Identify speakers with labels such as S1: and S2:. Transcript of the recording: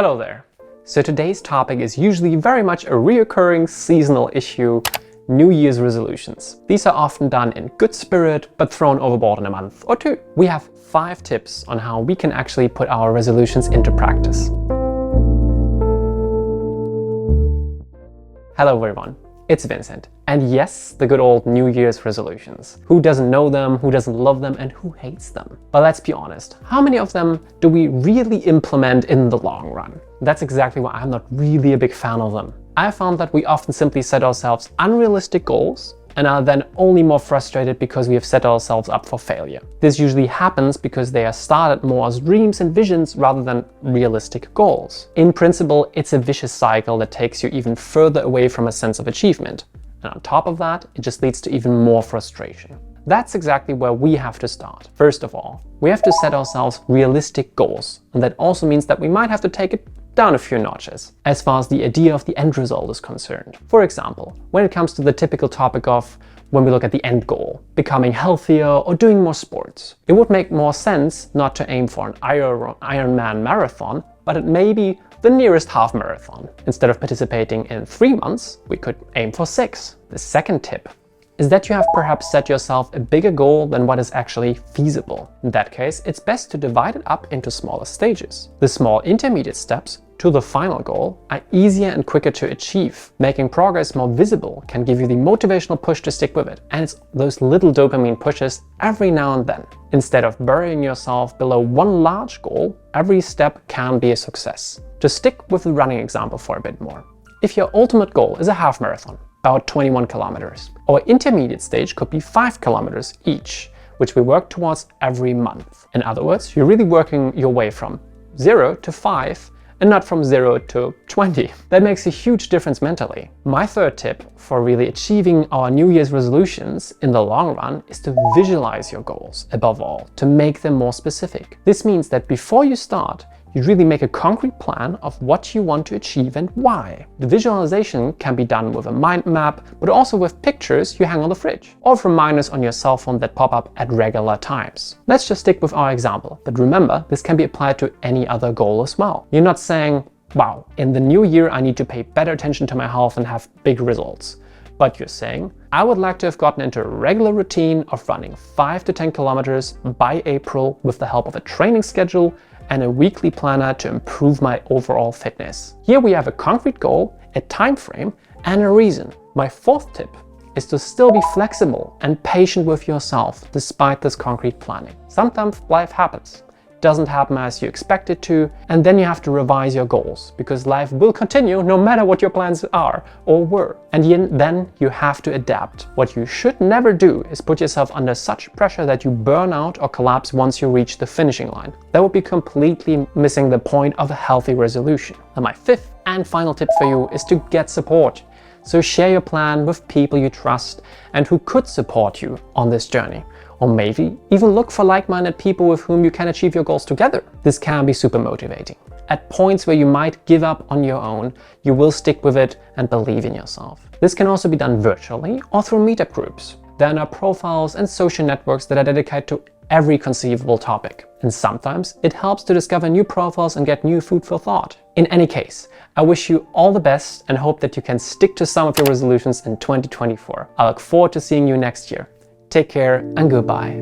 S1: Hello there. So today's topic is usually very much a reoccurring seasonal issue: New Year's resolutions. These are often done in good spirit, but thrown overboard in a month or two. We have 5 tips on how we can actually put our resolutions into practice. Hello everyone, it's Vincent. And yes, the good old New Year's resolutions. Who doesn't know them, who doesn't love them, and who hates them? But let's be honest, how many of them do we really implement in the long run? That's exactly why I'm not really a big fan of them. I found that we often simply set ourselves unrealistic goals and are then only more frustrated because we have set ourselves up for failure. This usually happens because they are started more as dreams and visions rather than realistic goals. In principle, it's a vicious cycle that takes you even further away from a sense of achievement. And on top of that, it just leads to even more frustration. That's exactly where we have to start. First of all, we have to set ourselves realistic goals. And that also means that we might have to take it down a few notches as far as the idea of the end result is concerned. For example, when it comes to the typical topic of when we look at the end goal, becoming healthier or doing more sports, it would make more sense not to aim for an Ironman marathon, but it may be the nearest half marathon. Instead of participating in 3 months, we could aim for 6. The second tip is that you have perhaps set yourself a bigger goal than what is actually feasible. In that case, it's best to divide it up into smaller stages. The small intermediate steps to the final goal are easier and quicker to achieve. Making progress more visible can give you the motivational push to stick with it. And it's those little dopamine pushes every now and then. Instead of burying yourself below one large goal, every step can be a success. To stick with the running example for a bit more. If your ultimate goal is a half marathon, about 21 kilometers, our intermediate stage could be 5 kilometers each, which we work towards every month. In other words, you're really working your way from 0 to 5 and not from 0 to 20. That makes a huge difference mentally. My third tip for really achieving our New Year's resolutions in the long run is to visualize your goals, above all, to make them more specific. This means that before you start, you really make a concrete plan of what you want to achieve and why. The visualization can be done with a mind map, but also with pictures you hang on the fridge, or with reminders on your cell phone that pop up at regular times. Let's just stick with our example, but remember, this can be applied to any other goal as well. You're not saying, wow, in the new year I need to pay better attention to my health and have big results. But you're saying, I would like to have gotten into a regular routine of running 5 to 10 kilometers by April with the help of a training schedule and a weekly planner to improve my overall fitness. Here we have a concrete goal, a time frame, and a reason. My fourth tip is to still be flexible and patient with yourself despite this concrete planning. Sometimes life happens. It doesn't happen as you expect it to, and then you have to revise your goals because life will continue no matter what your plans are or were. And then you have to adapt. What you should never do is put yourself under such pressure that you burn out or collapse once you reach the finishing line. That would be completely missing the point of a healthy resolution. And my fifth and final tip for you is to get support. So share your plan with people you trust and who could support you on this journey. Or maybe even look for like-minded people with whom you can achieve your goals together. This can be super motivating. At points where you might give up on your own, you will stick with it and believe in yourself. This can also be done virtually or through meetup groups. There are now profiles and social networks that are dedicated to every conceivable topic. And sometimes it helps to discover new profiles and get new food for thought. In any case, I wish you all the best and hope that you can stick to some of your resolutions in 2024. I look forward to seeing you next year. Take care and goodbye.